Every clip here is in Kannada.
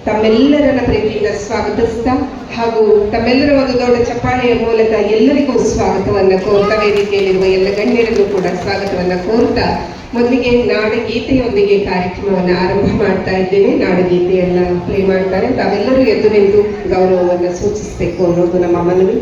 ತಮ್ಮೆಲ್ಲರನ್ನ ಪ್ರೀತಿಯಿಂದ ಸ್ವಾಗತಿಸ್ತಾ ಹಾಗೂ ತಮ್ಮೆಲ್ಲರ ಒಂದು ದೊಡ್ಡ ಚಪ್ಪಾಳೆಯ ಮೂಲಕ ಎಲ್ಲರಿಗೂ ಸ್ವಾಗತವನ್ನ ಕೋರ್ತಾ, ವೇದಿಕೆಯಲ್ಲಿರುವ ಎಲ್ಲ ಗಣ್ಯರಿಗೂ ಕೂಡ ಸ್ವಾಗತವನ್ನ ಕೋರ್ತಾ ಮೊದಲಿಗೆ ನಾಡಗೀತೆಯೊಂದಿಗೆ ಕಾರ್ಯಕ್ರಮವನ್ನು ಆರಂಭ ಮಾಡ್ತಾ ಇದ್ದೇವೆ. ನಾಡಗೀತೆಯನ್ನ ಪ್ಲೇ ಮಾಡ್ತಾರೆ. ತಾವೆಲ್ಲರೂ ಎದ್ದು ನಿಂತು ಗೌರವವನ್ನು ಸೂಚಿಸಬೇಕು ಅನ್ನೋದು ನಮ್ಮ ಮನವಿ.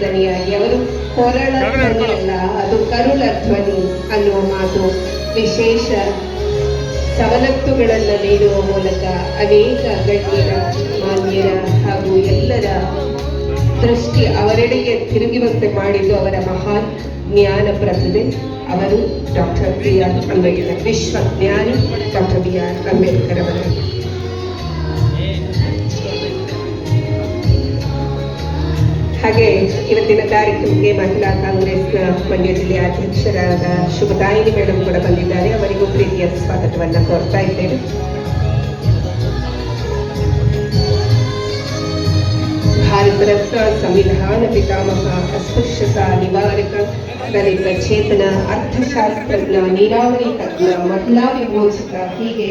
ದನಿಯಾಗಿ ಅವರು ಕೊರಳ ಧ್ವನಿಯಲ್ಲ, ಅದು ಕರುಳ ಧ್ವನಿ ಅನ್ನುವ ಮಾತು ವಿಶೇಷ ಸವಲತ್ತುಗಳನ್ನು ನೀಡುವ ಮೂಲಕ ಅನೇಕ ಗಣ್ಯರ, ಮಾನ್ಯರ ಹಾಗೂ ಎಲ್ಲರ ದೃಷ್ಟಿ ಅವರೆಡೆಗೆ ತಿರುಗುವಂತೆ ಮಾಡಿದ್ದು ಅವರ ಮಹಾನ್ ಜ್ಞಾನ ಪ್ರತಿಭೆ. ಅವರು ಡಾಕ್ಟರ್ B.R. ಅಂಬೇಡ್ಕರ್, ವಿಶ್ವಜ್ಞಾನಿ ಡಾಕ್ಟರ್ B.R. ಅಂಬೇಡ್ಕರ್ ಅವರು. ಹಾಗೆ ಇವತ್ತಿನ ಕಾರ್ಯಕ್ರಮಕ್ಕೆ ಮಹಿಳಾ ಕಾಂಗ್ರೆಸ್ನ ಮಂಡ್ಯ ಜಿಲ್ಲೆಯ ಅಧ್ಯಕ್ಷರಾದ ಶುಭದಾಯಿನಿ ಮೇಡಮ್ ಕೂಡ ಬಂದಿದ್ದಾರೆ. ಅವರಿಗೂ ಪ್ರೀತಿಯ ಸ್ವಾಗತವನ್ನು ಕೋರ್ತಾ ಇದ್ದೇವೆ. ಭಾರತ ರತ್ನ, ಸಂವಿಧಾನ ಪಿತಾಮಹ, ಅಸ್ಪೃಶ್ಯತಾ ನಿವಾರಕ, ದಲಿತ ಚೇತನ, ಅರ್ಥಶಾಸ್ತ್ರಜ್ಞ, ನೀರಾವರಿ ತಜ್ಞ, ಮಹಿಳಾ ವಿಮೋಚಕ, ಹೀಗೆ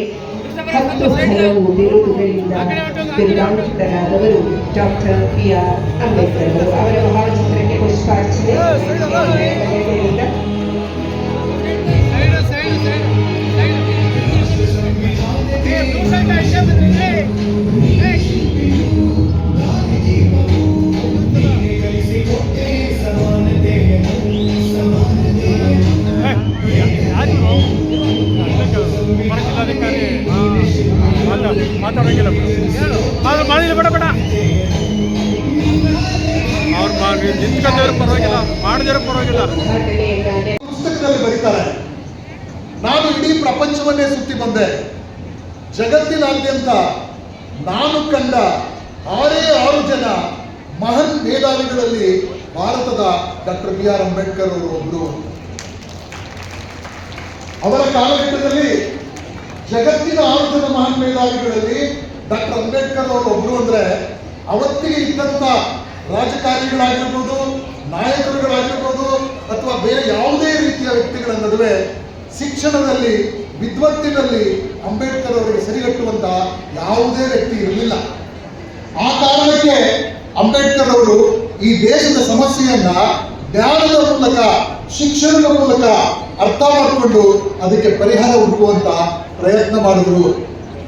10 ಹಲವು ಬಿರುದುಗಳಿಂದ ಬಿರುದಾಂಕಿತರಾದವರು ಡಾಕ್ಟರ್ B.R. ಅಂಬೇಡ್ಕರ್ ಅವರು. ಅವರ ಭಾವಚಿತ್ರಕ್ಕೆ ಪುಷ್ಪಾರ್ಚನೆ ಮಾತಾಡೋಂಗಿಲ್ಲ ಆದ್ರೆ ಮಾಡಿಲ್ಲ, ಬೇಡ ಬೇಡ ಅವ್ರು ನಿಂತ್ಕೊಂಡವ್ರು ಪರವಾಗಿಲ್ಲ, ಮಾಡಿದ್ರೆ ಪರವಾಗಿಲ್ಲ. ಪುಸ್ತಕದಲ್ಲಿ ಬರೀತಾರೆ, ನಾನು ಇಡೀ ಪ್ರಪಂಚವನ್ನೇ ಸುತ್ತಿ ಬಂದೆ, ಜಗತ್ತಿನಾದ್ಯಂತ ನಾನು ಕಂಡ 6 ಜನ ಮಹಾನ್ ಮೇಧಾವಿಗಳಲ್ಲಿ ಭಾರತದ ಡಾಕ್ಟರ್ B.R. ಅಂಬೇಡ್ಕರ್ ಅವರು ಒಬ್ಬರು. ಅವರ ಕಾಲಘಟ್ಟದಲ್ಲಿ ಜಗತ್ತಿನ 6 ಜನ ಮಹಾನ್ ಮೇಧಾವಿಗಳಲ್ಲಿ ಡಾಕ್ಟರ್ ಅಂಬೇಡ್ಕರ್ ಅವರು ಒಬ್ರು ಅಂದ್ರೆ ಅವತ್ತಿಗೆ ಇದ್ದಂತ ರಾಜಕಾರಣಿಗಳಾಗಿರ್ಬೋದು, ನಾಯಕರುಗಳಾಗಿರ್ಬೋದು ಅಥವಾ ಬೇರೆ ಯಾವುದೇ ರೀತಿಯ ವ್ಯಕ್ತಿಗಳ ನಡುವೆ ಶಿಕ್ಷಣದಲ್ಲಿ, ವಿದ್ವತ್ತಿನಲ್ಲಿ ಅಂಬೇಡ್ಕರ್ ಅವರಿಗೆ ಸರಿಗಟ್ಟುವಂತಹ ಯಾವುದೇ ವ್ಯಕ್ತಿ ಇರಲಿಲ್ಲ. ಆ ಕಾರಣಕ್ಕೆ ಅಂಬೇಡ್ಕರ್ ಅವರು ಈ ದೇಶದ ಸಮಸ್ಯೆಯನ್ನ ಜ್ಞಾನದ ಮೂಲಕ, ಶಿಕ್ಷಣದ ಮೂಲಕ ಅರ್ಥ ಮಾಡಿಕೊಂಡು ಅದಕ್ಕೆ ಪರಿಹಾರ ಹುಡುಕುವಂತ ಪ್ರಯತ್ನ ಮಾಡಿದ್ರು.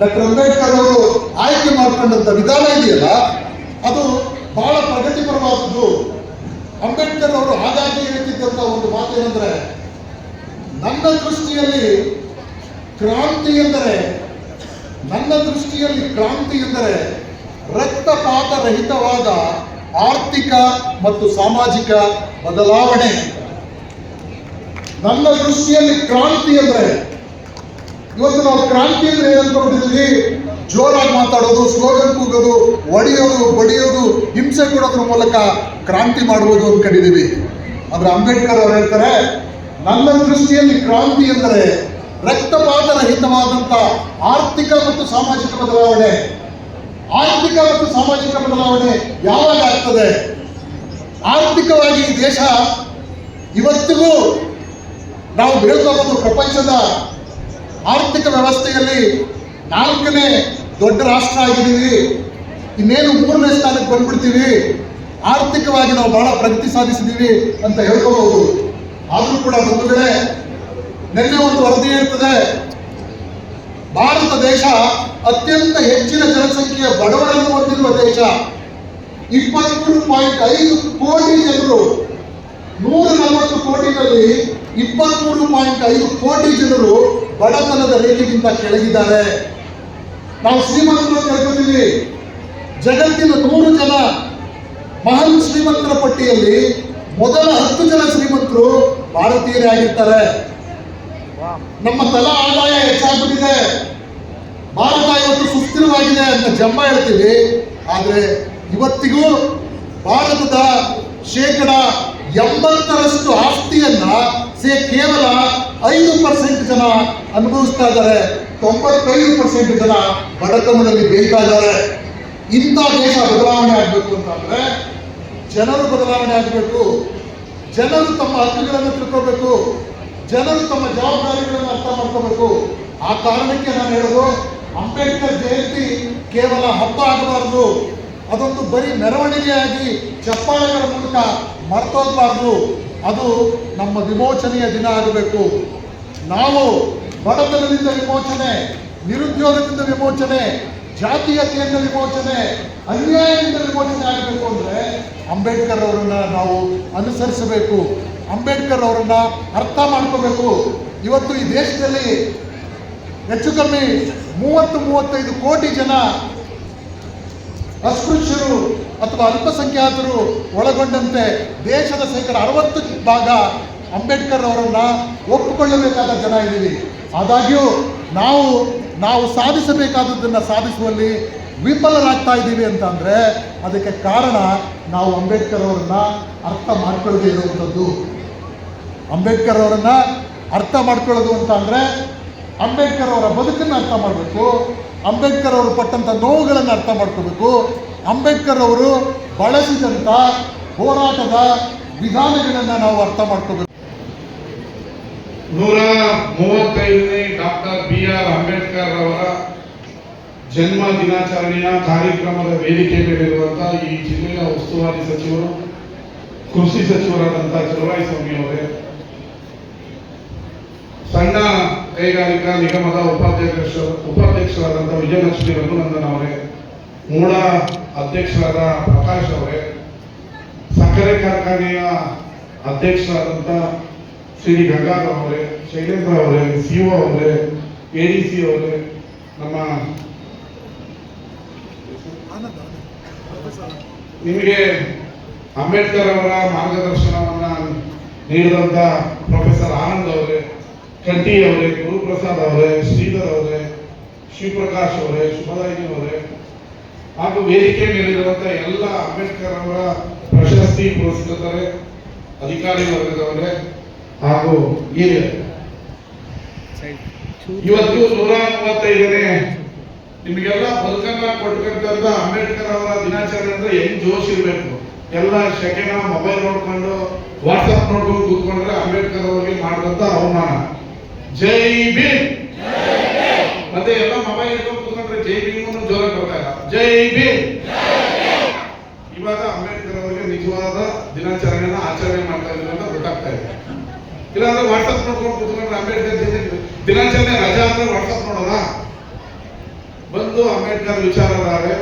ಡಾಕ್ಟರ್ ಅಂಬೇಡ್ಕರ್ ಅವರು ಆಯ್ಕೆ ಮಾಡಿಕೊಂಡಂತ ವಿಧಾನ ಇದೆಯಲ್ಲ, ಅದು ಬಹಳ ಪ್ರಗತಿಪರವಾದದ್ದು. ಅಂಬೇಡ್ಕರ್ ಅವರು ಹಾಗಾಗಿ ಹೇಳ್ತಿದ್ದಂತ ಒಂದು ಮಾತೇನೆಂದ್ರೆ, ನನ್ನ ದೃಷ್ಟಿಯಲ್ಲಿ ಕ್ರಾಂತಿ ಎಂದರೆ ರಕ್ತಪಾತ ರಹಿತವಾದ ಆರ್ಥಿಕ ಮತ್ತು ಸಾಮಾಜಿಕ ಬದಲಾವಣೆ. ನನ್ನ ದೃಷ್ಟಿಯಲ್ಲಿ ಕ್ರಾಂತಿ ಅಂದ್ರೆ, ಇವತ್ತು ನಾವು ಕ್ರಾಂತಿ ಅಂದ್ರೆ ಏನಂದ್ಕೊಂಡಿದ್ದೀವಿ? ಜೋರಾಗಿ ಮಾತಾಡೋದು, ಸ್ಲೋಗನ್ ಕೂಗೋದು, ಒಡೆಯೋದು, ಬಡಿಯೋದು, ಹಿಂಸೆ ಕೊಡೋದ್ರ ಮೂಲಕ ಕ್ರಾಂತಿ ಮಾಡುವುದು ಅನ್ಕೊಂಡಿದ್ದೀವಿ. ಆದ್ರೆ ಅಂಬೇಡ್ಕರ್ ಅವರು ಹೇಳ್ತಾರೆ, ನನ್ನ ದೃಷ್ಟಿಯಲ್ಲಿ ಕ್ರಾಂತಿ ಎಂದರೆ ರಕ್ತಪಾತ ರಹಿತವಾದಂತ ಆರ್ಥಿಕ ಮತ್ತು ಸಾಮಾಜಿಕ ಬದಲಾವಣೆ. ಆರ್ಥಿಕ ಮತ್ತು ಸಾಮಾಜಿಕ ಬದಲಾವಣೆ ಯಾವಾಗ ಆಗ್ತದೆ? ಆರ್ಥಿಕವಾಗಿ ಈ ದೇಶ ಇವತ್ತಿಗೂ ನಾವು ಬೆಳೆದೋಗೋದು ಪ್ರಪಂಚದ ಆರ್ಥಿಕ ವ್ಯವಸ್ಥೆಯಲ್ಲಿ 4ನೇ ದೊಡ್ಡ ರಾಷ್ಟ್ರ ಆಗಿದ್ದೀವಿ. ಇನ್ನೇನು 3ನೇ ಸ್ಥಾನಕ್ಕೆ ಬಂದ್ಬಿಡ್ತೀವಿ. ಆರ್ಥಿಕವಾಗಿ ನಾವು ಬಹಳ ಪ್ರಗತಿ ಸಾಧಿಸಿದ್ದೀವಿ ಅಂತ ಹೇಳ್ಕೋಬಹುದು. ಆದ್ರೂ ಕೂಡ ಒಂದು ವೇಳೆ ನಿನ್ನೆ ಒಂದು ವರದಿ ಹೇಳ್ತದೆ, ಭಾರತ ದೇಶ ಅತ್ಯಂತ ಹೆಚ್ಚಿನ ಜನಸಂಖ್ಯೆಯ ಬಡವರನ್ನು ಹೊಂದಿರುವ ದೇಶ. 23.5 ಕೋಟಿ ಜನರು, 140 ಕೋಟಿನಲ್ಲಿ 23.5 ಕೋಟಿ ಜನರು ಬಡತನದ ರೇಖೆಗಿಂತ ಕೆಳಗಿದ್ದಾರೆ. ನಾವು ಶ್ರೀಮಂತರು ತಿಳ್ಕೊತೀವಿ. ಜಗತ್ತಿನ 100 ಜನ ಮಹಾನ್ ಶ್ರೀಮಂತರ ಪಟ್ಟಿಯಲ್ಲಿ ಮೊದಲ 10 ಜನ ಶ್ರೀಮಂತರು ಭಾರತೀಯರೇ ಆಗಿರ್ತಾರೆ. ನಮ್ಮ ತಲಾ ಆದಾಯ ಹೆಚ್ಚಾಗ್ಬಿಟ್ಟಿದೆ, ಭಾರತ ಇವತ್ತು ಸುಸ್ಥಿರವಾಗಿದೆ ಅಂತ ಜಂಬ ಹೇಳ್ತೀವಿ. ಆದ್ರೆ ಇವತ್ತಿಗೂ ಭಾರತದ 80% ಆಸ್ತಿಯನ್ನ ಕೇವಲ 5% ಜನ ಅನುಭವಿಸ್ತಾ ಇದ್ದಾರೆ. 95% ಜನ ಬಡತನದಲ್ಲಿ ಬೇಯ್ತಾ ಇದ್ದಾರೆ. ಇಂಥ ದೇಶ ಬದಲಾವಣೆ ಆಗಬೇಕು ಅಂತಂದ್ರೆ ಜನರು ಬದಲಾವಣೆ ಆಗಬೇಕು. ಜನರು ತಮ್ಮ ಹಕ್ಕುಗಳನ್ನು ತಿಳ್ಕೋಬೇಕು. ಜನರು ತಮ್ಮ ಜವಾಬ್ದಾರಿಗಳನ್ನು ಅರ್ಥ ಮಾಡ್ಕೋಬೇಕು. ಆ ಕಾರಣಕ್ಕೆ ನಾನು ಹೇಳೋದು, ಅಂಬೇಡ್ಕರ್ ಜಯಂತಿ ಕೇವಲ ಹಬ್ಬ ಆಗಬಾರದು, ಅದೊಂದು ಬರೀ ಮೆರವಣಿಗೆಯಾಗಿ ಚಪ್ಪಾಳೆಗಳ ಮೂಲಕ ಮರ್ತೋಗ್ಬಾರ್ದು. ಅದು ನಮ್ಮ ವಿಮೋಚನೆಯ ದಿನ ಆಗಬೇಕು. ನಾವು ಬಡತನದಿಂದ ವಿಮೋಚನೆ, ನಿರುದ್ಯೋಗದಿಂದ ವಿಮೋಚನೆ, ಜಾತೀಯತೆಯಿಂದ ವಿಮೋಚನೆ, ಅನ್ಯಾಯದಿಂದ ವಿಮೋಚನೆ ಆಗಬೇಕು ಅಂದ್ರೆ ಅಂಬೇಡ್ಕರ್ ಅವರನ್ನ ನಾವು ಅನುಸರಿಸಬೇಕು. ಅಂಬೇಡ್ಕರ್ ಅವರನ್ನ ಅರ್ಥ ಮಾಡ್ಕೋಬೇಕು. ಇವತ್ತು ಈ ದೇಶದಲ್ಲಿ ಹೆಚ್ಚು ಕಮ್ಮಿ 30-35 ಕೋಟಿ ಜನ ಅಸ್ಪೃಶ್ಯರು ಅಥವಾ ಅಲ್ಪಸಂಖ್ಯಾತರು ಒಳಗೊಂಡಂತೆ ದೇಶದ 60% ಅಂಬೇಡ್ಕರ್ ಅವರನ್ನ ಒಪ್ಪಿಕೊಳ್ಳಬೇಕಾದ ಜನ ಇದ್ದೀವಿ. ಆದಾಗ್ಯೂ ನಾವು ಸಾಧಿಸಬೇಕಾದದ್ದನ್ನು ಸಾಧಿಸುವಲ್ಲಿ ವಿಫಲರಾಗ್ತಾ ಇದ್ದೀವಿ ಅಂತ ಅಂದ್ರೆ ಅದಕ್ಕೆ ಕಾರಣ ನಾವು ಅಂಬೇಡ್ಕರ್ ಅವರನ್ನ ಅರ್ಥ ಮಾಡ್ಕೊಳ್ಳದೇ ಇರುವಂಥದ್ದು. ಅಂಬೇಡ್ಕರ್ ಅವರನ್ನ ಅರ್ಥ ಮಾಡ್ಕೊಳ್ಳೋದು ಅಂತ ಅಂದ್ರೆ ಅಂಬೇಡ್ಕರ್ ಅವರ ಬದುಕನ್ನು ಅರ್ಥ ಮಾಡಬೇಕು. ಅಂಬೇಡ್ಕರ್ ಅವರು ಪಟ್ಟಂತ ನೋವುಗಳನ್ನು ಅರ್ಥ ಮಾಡ್ಕೋಬೇಕು. ಅಂಬೇಡ್ಕರ್ ಅವರು ಬಳಸಿದಂಥ ಹೋರಾಟದ ವಿಧಾನಗಳನ್ನು ನಾವು ಅರ್ಥ ಮಾಡ್ಕೋಬೇಕು. 135ನೇ ಡಾಕ್ಟರ್ BR ಅಂಬೇಡ್ಕರ್ ಅವರ ಜನ್ಮ ದಿನಾಚರಣೆಯ ಕಾರ್ಯಕ್ರಮದ ವೇದಿಕೆ ಮೇಲಿರುವಂತಹ ಈ ಜಿಲ್ಲೆಯ ಉಸ್ತುವಾರಿ ಸಚಿವರು, ಕೃಷಿ ಸಚಿವರಾದಂತಹ ಚಲುವಾಯಿ ಸ್ವಾಮಿ ಅವರೇ, ಸಣ್ಣ ಕೈಗಾರಿಕಾ ನಿಗಮದ ಉಪಾಧ್ಯಕ್ಷರಾದಂತಹ ವಿಜಯಲಕ್ಷ್ಮಿ ರಘುನಂದನ್ ಅವರೇ, ಮೂಡ ಅಧ್ಯಕ್ಷರಾದ ಪ್ರಕಾಶ್ ಅವರೇ, ಸಕ್ಕರೆ ಕಾರ್ಖಾನೆಯ ಅಧ್ಯಕ್ಷರಾದಂತಹ ಶ್ರೀ ಗಂಗಾಧರ್ ಅವರೇ, ಶೈಲೇಂದ್ರ ಅವರೇ, CO ಅವರೇ, ADC ಅವರೇ, ನಮ್ಮ ನಿಮಗೆ ಅಂಬೇಡ್ಕರ್ ಅವರ ಮಾರ್ಗದರ್ಶನವನ್ನ ನೀಡಿದಂತ ಪ್ರೊಫೆಸರ್ ಆನಂದ್ ಅವರೇ, ಕಂಠಿ ಅವರೇ, ಗುರುಪ್ರಸಾದ್ ಅವರೇ, ಶ್ರೀಧರ್ ಅವರೇ, ಶಿವಪ್ರಕಾಶ್ ಅವರೇ, ಶುಭದಾಯಿನಿ ಅವರೇ, ಹಾಗೂ ವೇದಿಕೆ ಮೇಲಿರುವಂತ ಎಲ್ಲ ಅಂಬೇಡ್ಕರ್ ಅವರ ಪ್ರಶಸ್ತಿ ಪುರಸ್ಕೃತರೇ, ಅಧಿಕಾರಿ ವರ್ಗದವರೇ ಹಾಗೂ ಹಿರಿಯರೇ, ಇವತ್ತು 135ನೇ ನಿಮಗೆಲ್ಲ ಬದುಕನ್ನ ಕೊಟ್ಕೊಂತ ಅಂಬೇಡ್ಕರ್ ಅವರ ದಿನಾಚರಣೆ ಅಂದ್ರೆ ಹೆಂಗ್ ಜೋಶ್ ಇರ್ಬೇಕು. ಎಲ್ಲ ಸೆಕೆಂಡ್ ಮೊಬೈಲ್ ನೋಡ್ಕೊಂಡು ವಾಟ್ಸಪ್ ನೋಡ್ಕೊಂಡು ಕೂತ್ಕೊಂಡ್ರೆ ಅಂಬೇಡ್ಕರ್ ಅವರಿಗೆ ಮಾಡಿದಂತ ಅವಮಾನ. ಜೈ ಭೀಮ್. ಮತ್ತೆ ಎಲ್ಲ ಮೊಬೈಲ್ ಇಟ್ಕೊಂಡು ಕೂತ್ಕೊಂಡ್ರೆ ಜೈ ಭೀಮ್ ಜೋರಾಗಿ ಬರ್ತಾ ಇಲ್ಲ. ಜೈ ಭೀಮ್. ಇವಾಗ ಅಂಬೇಡ್ಕರ್ ಅವರಿಗೆ ನಿಜವಾದ ದಿನಾಚರಣೆನ ಆಚರಣೆ ಮಾಡ್ತಾ ಇದ್ದಾರೆ ಅಂತ ಗೊತ್ತಾಗ್ತಾ ಇದೆ. ಇಲ್ಲಾಂದ್ರೆ ವಾಟ್ಸಪ್ ನೋಡ್ಕೊಂಡು ಕೂತ್ಕೊಂಡ್ರೆ ಅಂಬೇಡ್ಕರ್ ದಿನಾಚರಣೆ ರಜಾ ಅಂದ್ರೆ ವಾಟ್ಸಪ್ ನೋಡೋಣ. ಬಂದು ಅಂಬೇಡ್ಕರ್ ವಿಚಾರಧಾರೆ,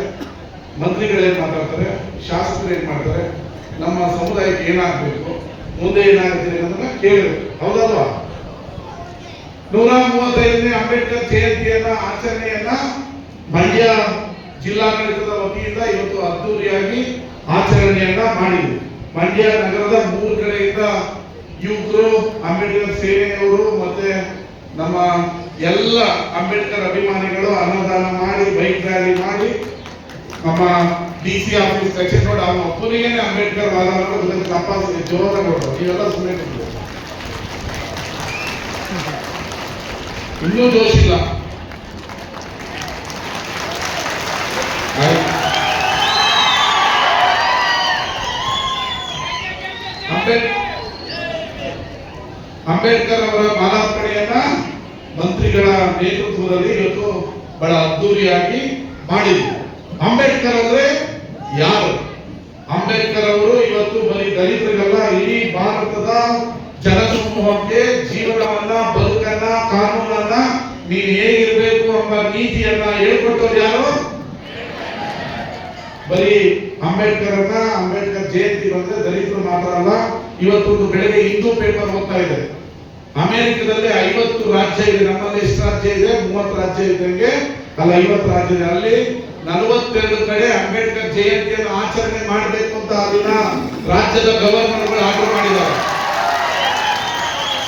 ಮಂತ್ರಿಗಳು ಏನ್ ಮಾತಾಡ್ತಾರೆ, ಶಾಸಕರು ಏನ್ ಮಾಡ್ತಾರೆ, ನಮ್ಮ ಸಮುದಾಯಕ್ಕೆ ಏನಾಗಬೇಕು, ಮುಂದೆ ಏನಾಗುತ್ತೆ ಅನ್ನೋದನ್ನ ಕೇಳಬೇಕು. ಹೌದಲ್ವಾ? 135ನೇ ಅಂಬೇಡ್ಕರ್ ಜಯಂತಿಯನ್ನ ಆಚರಣೆಯನ್ನ ಮಂಡ್ಯ ಜಿಲ್ಲಾಡಳಿತದ ವತಿಯಿಂದ ಇವತ್ತು ಅದ್ದೂರಿಯಾಗಿ ಆಚರಣೆಯನ್ನ ಮಾಡಿದ್ವಿ. ಮಂಡ್ಯ ನಗರದ 3 ಕಡೆಯಿಂದ ಯುವಕರು, ಅಂಬೇಡ್ಕರ್ ಸೇನೆಯವರು ಮತ್ತೆ ನಮ್ಮ ಎಲ್ಲ ಅಂಬೇಡ್ಕರ್ ಅಭಿಮಾನಿಗಳು ಅನ್ನದಾನ ಮಾಡಿ, ಬೈಕ್ ರ್ಯಾಲಿ ಮಾಡಿ, ನಮ್ಮ DC ಆಫೀಸ್ ಕಚೇರಿ ನೋಡಿ ಅವನ ಒಬ್ಬನಿಗೆ ಅಂಬೇಡ್ಕರ್ ವಾದ ತಪ್ಪಾಗಿ ಜೋರಾಗಿ ಕೊಟ್ಟರು. ನೀವೆಲ್ಲ ಸುಮ್ಮನೆ ಇನ್ನೂ ಜೋಶಿಲ್ಲ. ಅಂಬೇಡ್ಕರ್ ಅವರ ಮಾಲಾರ್ಪಣೆಯನ್ನ ಮಂತ್ರಿಗಳ ನೇತೃತ್ವದಲ್ಲಿ ಇವತ್ತು ಬಹಳ ಅದ್ದೂರಿಯಾಗಿ ಮಾಡಿದ್ರು. ಅಂಬೇಡ್ಕರ್ ಅಂದ್ರೆ ಯಾರು? ಅಂಬೇಡ್ಕರ್ ಅವರು ಇವತ್ತು ಬರೀ ದಲಿತರಿಗಲ್ಲ, ಇಡೀ ಭಾರತದ ಜನಸಮೂಹಕ್ಕೆ ಜೀವನವನ್ನ, ಬದುಕನ್ನ, ಕಾನೂನನ್ನ ನೀನ್ ಹೇಗಿರ್ಬೇಕು ಎಂಬ ನೀತಿಯನ್ನ ಹೇಳ್ಕೊಟ್ಟವ್ರು ಯಾರು? ಬರೀ ಅಂಬೇಡ್ಕರ್ ಜಯಂತಿ ಬಂದ್ರೆ ದಲಿತರು ಮಾತ್ರ ಅಲ್ಲ. ಇವತ್ತೊಂದು ಬೆಳಗ್ಗೆ ಹಿಂದೂ ಪೇಪರ್ ಓದ್ತಾ ಇದೆ, ಅಮೆರಿಕದಲ್ಲಿ 50 ರಾಜ್ಯ ಇದೆ, ನಮ್ಮಲ್ಲಿ ಎಷ್ಟು ರಾಜ್ಯ ಇದೆ? 30 ರಾಜ್ಯ ಇದ್ದಂಗೆ ಅಲ್ಲ, 50 ರಾಜ್ಯ ಇದೆ. ಅಲ್ಲಿ 42 ಕಡೆ ಅಂಬೇಡ್ಕರ್ ಜಯಂತಿಯನ್ನು ಆಚರಣೆ ಮಾಡಬೇಕು ಅಂತ ಅಲ್ಲಿನ ರಾಜ್ಯದ ಗವರ್ನರ್ಗಳು ಆರ್ಡರ್ ಮಾಡಿದ್ದಾರೆ.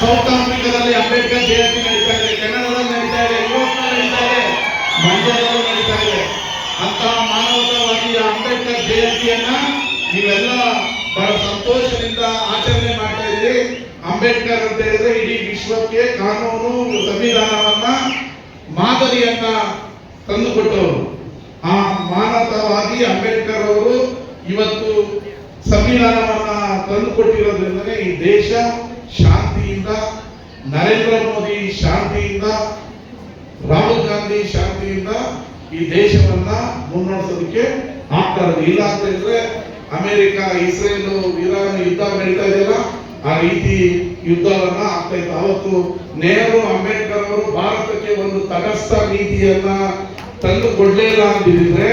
ಸೌತ್ ಆಫ್ರಿಕಾದಲ್ಲಿ ಅಂಬೇಡ್ಕರ್ ಜಯಂತಿ ನಡೀತಾ ಇದೆ, ಕೆನಡಾದಲ್ಲಿ ನಡೀತಾ ಇದೆ, ಯುರೋಪ್ನಲ್ಲಿ ನಡೀತಾ ಇದೆ, ಮಂಡ್ಯದಲ್ಲೂ ನಡೀತಾ ಇದೆ. ಅಂತಹ ಮಾನವತಾವಾದಿ ಅಂಬೇಡ್ಕರ್ ಜಯಂತಿಯನ್ನ ನೀವೆಲ್ಲ ಬಹಳ ಸಂತೋಷದಿಂದ ಆಚರಣೆ ಮಾಡ್ತಾ ಇದ್ದೀರಿ. ಅಂಬೇಡ್ಕರ್ ಅಂತ ಹೇಳಿದ್ರೆ ಇಡೀ ವಿಶ್ವಕ್ಕೆ ಕಾನೂನು, ಸಂವಿಧಾನವನ್ನ, ಮಾದರಿಯನ್ನ ತಂದುಕೊಟ್ಟವರು. ಆ ಮಾನವತಾವಾದಿ ಅಂಬೇಡ್ಕರ್ ಅವರು ಇವತ್ತು ಸಂವಿಧಾನವನ್ನ ತಂದುಕೊಟ್ಟಿರೋದ್ರಿಂದನೇ ಈ ದೇಶ ಶಾಂತಿಯಿಂದ, ನರೇಂದ್ರ ಮೋದಿ ಶಾಂತಿಯಿಂದ, ರಾಹುಲ್ ಗಾಂಧಿ ಶಾಂತಿಯಿಂದ ಈ ದೇಶವನ್ನ ಮುನ್ನಡೆಸೋದಕ್ಕೆ ಆಗ್ತಾ ಇರೋದು. ಇಲ್ಲ ಅಂತ ಹೇಳಿದ್ರೆ ಅಮೆರಿಕ, ಇಸ್ರೇಲ್, ಇರಾನ್ ಯುದ್ಧ ನಡೀತಾ ಇದೆಯಲ್ಲ, ಆ ರೀತಿ ಯುದ್ಧವನ್ನ ಆಗ್ತಾ ಇತ್ತು. ಅವತ್ತು ನೆಹರು, ಅಂಬೇಡ್ಕರ್ ಅವರು ಭಾರತಕ್ಕೆ ಒಂದು ತಟಸ್ಥ ನೀತಿಯನ್ನ ತಂದು ಕೊಡ್ಲಿಲ್ಲ ಅಂತಿದ್ರೆ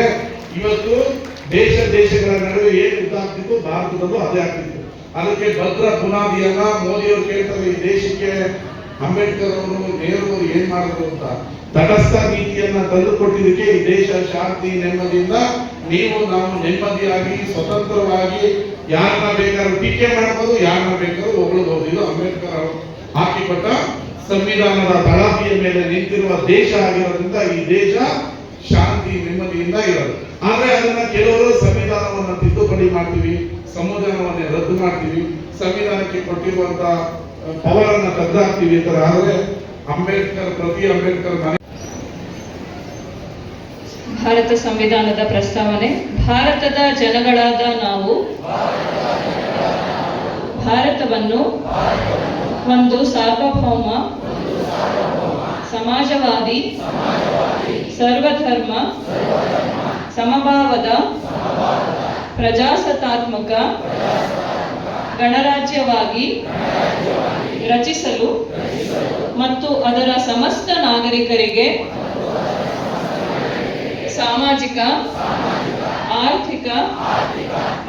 ಇವತ್ತು ದೇಶಗಳ ನಡುವೆ ಏನ್ ಯುದ್ಧ ಆಗ್ತಿತ್ತು, ಭಾರತದಲ್ಲೂ ಅದೇ ಆಗ್ತಿತ್ತು. ಅದಕ್ಕೆ ಭದ್ರ ಬುನಾದಿಯನ್ನ ಮೋದಿಯವರು ಕೇಳ್ತಾರೆ, ಈ ದೇಶಕ್ಕೆ ಅಂಬೇಡ್ಕರ್ ಅವರು, ನೆಹರು ಅವರು ಏನ್ ಮಾಡಿದ್ರು ಅಂತ. ತಟಸ್ಥ ನೀತಿಯನ್ನ ತಂದುಕೊಟ್ಟಿದ್ದಕ್ಕೆ ಈ ದೇಶ ಶಾಂತಿ, ನೆಮ್ಮದಿಯಿಂದ ನಾವು ನೆಮ್ಮದಿಯಾಗಿ, ಸ್ವತಂತ್ರವಾಗಿ ಯಾರನ್ನ ಬೇಕಾದ್ರೂ ಟೀಕೆ ಮಾಡಬಹುದು, ಯಾರನ್ನ ಬೇಕಾದ್ರೂ ಹೊಗಳಬಹುದು. ಇದು ಅಂಬೇಡ್ಕರ್ ಅವರು ಹಾಕಿಕೊಟ್ಟ ಸಂವಿಧಾನದ ತಳಹದಿಯ ಮೇಲೆ ನಿಂತಿರುವ ದೇಶ ಆಗಿರೋದ್ರಿಂದ ಈ ದೇಶ ಶಾಂತಿ, ನೆಮ್ಮದಿಯಿಂದ ಇರೋದು. ಆದ್ರೆ ಅದನ್ನ ಕೆಲವರು ಸಂವಿಧಾನವನ್ನ ತಿದ್ದುಪಡಿ ಮಾಡ್ತೀವಿ, ಸಂವಿಧಾನವನ್ನ ರದ್ದು ಮಾಡ್ತೀವಿ, ಸಂವಿಧಾನಕ್ಕೆ ಕೊಟ್ಟಿರುವಂತ ಪವರ್ ಅನ್ನ ಕದ್ದಾಕ್ತೀವಿ ಅಂತ. ಆದ್ರೆ ಪ್ರತಿ ಅಂಬೇಡ್ಕರ್ ಭಾರತ ಸಂವಿಧಾನದ ಪ್ರಸ್ತಾವನೆ. ಭಾರತದ ಜನಗಳಾದ ನಾವು ಭಾರತವನ್ನು ಒಂದು ಸಾರ್ವಭೌಮ, ಸಮಾಜವಾದಿ, ಸರ್ವಧರ್ಮ, ಸಮಭಾವದ, ಪ್ರಜಾಸತ್ತಾತ್ಮಕ ಗಣರಾಜ್ಯವಾಗಿ ರಚಿಸಲು ಮತ್ತು ಅದರ ಸಮಸ್ತ ನಾಗರಿಕರಿಗೆ ಸಾಮಾಜಿಕ, ಆರ್ಥಿಕ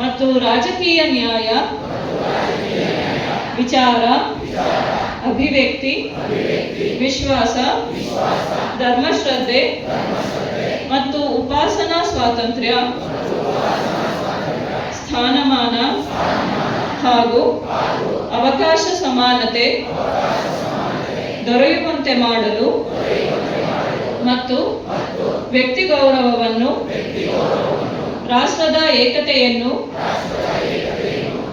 ಮತ್ತು ರಾಜಕೀಯ ನ್ಯಾಯ, ವಿಚಾರ, ಅಭಿವ್ಯಕ್ತಿ, ವಿಶ್ವಾಸ, ಧರ್ಮಶ್ರದ್ಧೆ ಮತ್ತು ಉಪಾಸನಾ ಸ್ವಾತಂತ್ರ್ಯ, ಸ್ಥಾನಮಾನ ಹಾಗೂ ಅವಕಾಶ ಸಮಾನತೆ ದೊರೆಯುವಂತೆ ಮಾಡಲು ಮತ್ತು ವ್ಯಕ್ತಿ ಗೌರವವನ್ನು, ರಾಷ್ಟ್ರದ ಏಕತೆಯನ್ನು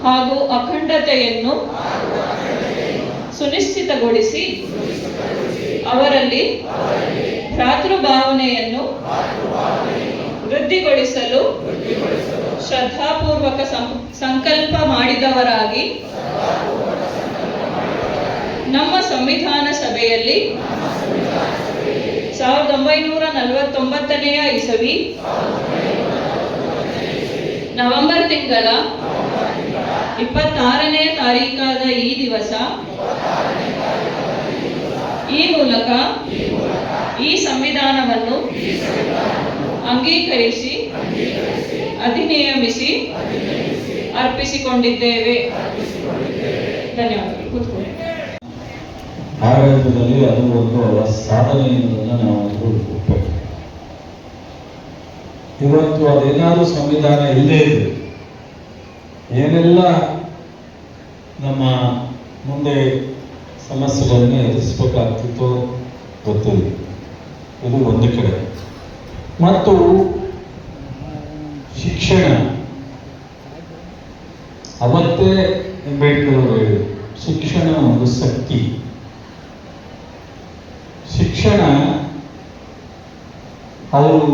ಹಾಗೂ ಅಖಂಡತೆಯನ್ನು ಸುನಿಶ್ಚಿತಗೊಳಿಸಿ ಅವರಲ್ಲಿ ಭ್ರಾತೃಭಾವನೆಯನ್ನು ವೃದ್ಧಿಗೊಳಿಸಲು ಶ್ರದ್ಧಾಪೂರ್ವಕ ಸಂಕಲ್ಪ ಮಾಡಿದವರಾಗಿ ನಮ್ಮ ಸಂವಿಧಾನ ಸಭೆಯಲ್ಲಿ 1949ನೇ ಇಸವಿ ನವೆಂಬರ್ ತಿಂಗಳ 26ನೇ ತಾರೀಕಾದ ಈ ದಿವಸ ಈ ಮೂಲಕ ಈ ಸಂವಿಧಾನವನ್ನು ಅಂಗೀಕರಿಸಿ ಅಧಿನಿಯಮಿಸಿ ಅರ್ಪಿಸಿಕೊಂಡಿದ್ದೇವೆ. ಧನ್ಯವಾದಗಳು. ಕೂತ್ಕೊಳ್ಳಿ. ಆಡಳಿತದಲ್ಲಿ ಅದು ಒಂದು ಅವರ ಸಾಧನೆ ಎನ್ನುವುದನ್ನು ನಾವು ಒಪ್ಪಬೇಕು. ಇವತ್ತು ಅದೇನಾದರೂ ಸಂವಿಧಾನ ಇಲ್ಲದೇ ಇದ್ರೆ ಏನೆಲ್ಲ ನಮ್ಮ ಮುಂದೆ ಸಮಸ್ಯೆಗಳನ್ನು ಎದುರಿಸಬೇಕಾಗ್ತಿತ್ತೋ ಗೊತ್ತಿಲ್ಲ. ಇದು ಒಂದು ಕಡೆ. ಮತ್ತು ಶಿಕ್ಷಣ, ಅವತ್ತೇ ಅಂಬೇಡ್ಕರ್ ಅವರು ಹೇಳಿದರು, ಶಿಕ್ಷಣ ಒಂದು ಶಕ್ತಿ. ಶಿಕ್ಷಣ, ಅವರು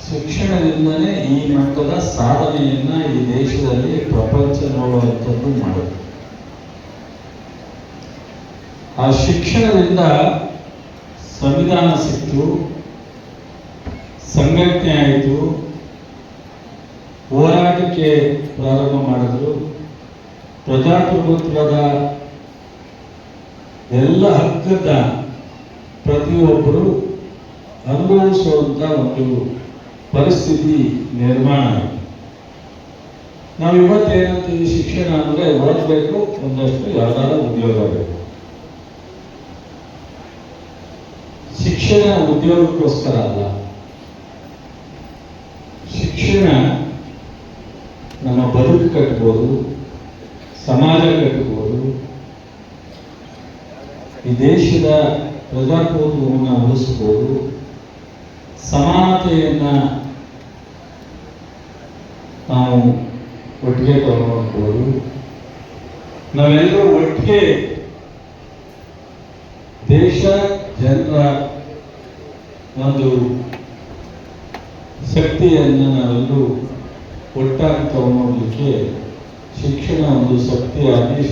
ಶಿಕ್ಷಣದಿಂದಲೇ ಈ ಮಟ್ಟದ ಸಾಧನೆಯನ್ನ ಈ ದೇಶದಲ್ಲಿ ಪ್ರಪಂಚ ನೋಡುವಂಥದ್ದು ಮಾಡಿದ್ರು. ಆ ಶಿಕ್ಷಣದಿಂದ ಸಂವಿಧಾನ ಸಿಕ್ತು, ಸಂಘಟನೆ ಆಯಿತು, ಹೋರಾಟಕ್ಕೆ ಪ್ರಾರಂಭ ಮಾಡಿದ್ರು. ಪ್ರಜಾಪ್ರಭುತ್ವದ ಎಲ್ಲ ಹಕ್ಕನ್ನ ಪ್ರತಿಯೊಬ್ಬರು ಅನುಭವಿಸುವಂತ ಒಂದು ಪರಿಸ್ಥಿತಿ ನಿರ್ಮಾಣ ಆಯಿತು. ನಾವು ಇವತ್ತೇನಂತೀವಿ, ಶಿಕ್ಷಣ ಅಂದ್ರೆ ಓದಬೇಕು, ಒಂದಷ್ಟು ಯಾವ್ದಾದ್ರು ಉದ್ಯೋಗ ಬೇಕು. ಶಿಕ್ಷಣ ಉದ್ಯೋಗಕ್ಕೋಸ್ಕರ ಅಲ್ಲ. ಶಿಕ್ಷಣ ನಮ್ಮ ಬದುಕು ಕಟ್ಬೋದು, ಸಮಾಜ ಕಟ್ಬೋದು, ಈ ದೇಶದ ಪ್ರಜಾಪ್ರಭುತ್ವವನ್ನು ಉಳಿಸ್ಬೋದು, ಸಮಾನತೆಯನ್ನ ನಾವು ಒಟ್ಟಿಗೆ ತಗೊಂಡ್ಬೋದು. ನಾವೆಲ್ಲರೂ ಒಟ್ಟಿಗೆ ದೇಶ ಜನರ ಒಂದು ಶಕ್ತಿಯನ್ನು ನಾವೆಲ್ಲರೂ ಒಟ್ಟಾಗಿ ತಗೊಂಡ್ಲಿಕ್ಕೆ ಶಿಕ್ಷಣ ಒಂದು ಶಕ್ತಿಯಾಗಿ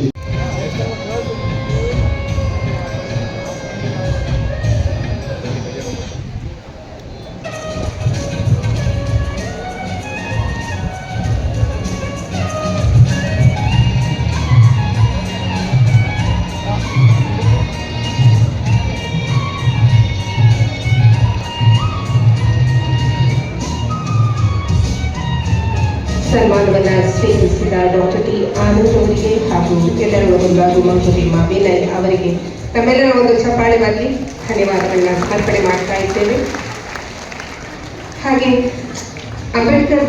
ಸನ್ಮಾನವನ್ನ ಸ್ವೀಕರಿಸಿದ ಡಾಕ್ಟರ್ ಟಿ ಆನಂದ್ ಅವರಿಗೆ ಹಾಗೂ ಎಲ್ಲರ ಒಂದು ಮಂಜುರಿಮ್ಮ ವಿನಯ್ ಅವರಿಗೆ ನಮ್ಮೆಲ್ಲರ ಒಂದು ಚಪ್ಪಾಳೆ ಬರಲಿ ಧನ್ಯವಾದಗಳನ್ನ ಅರ್ಪಣೆ ಮಾಡ್ತಾ ಇದ್ದೇವೆ. ಹಾಗೆ ಅಂಬೇಡ್ಕರ್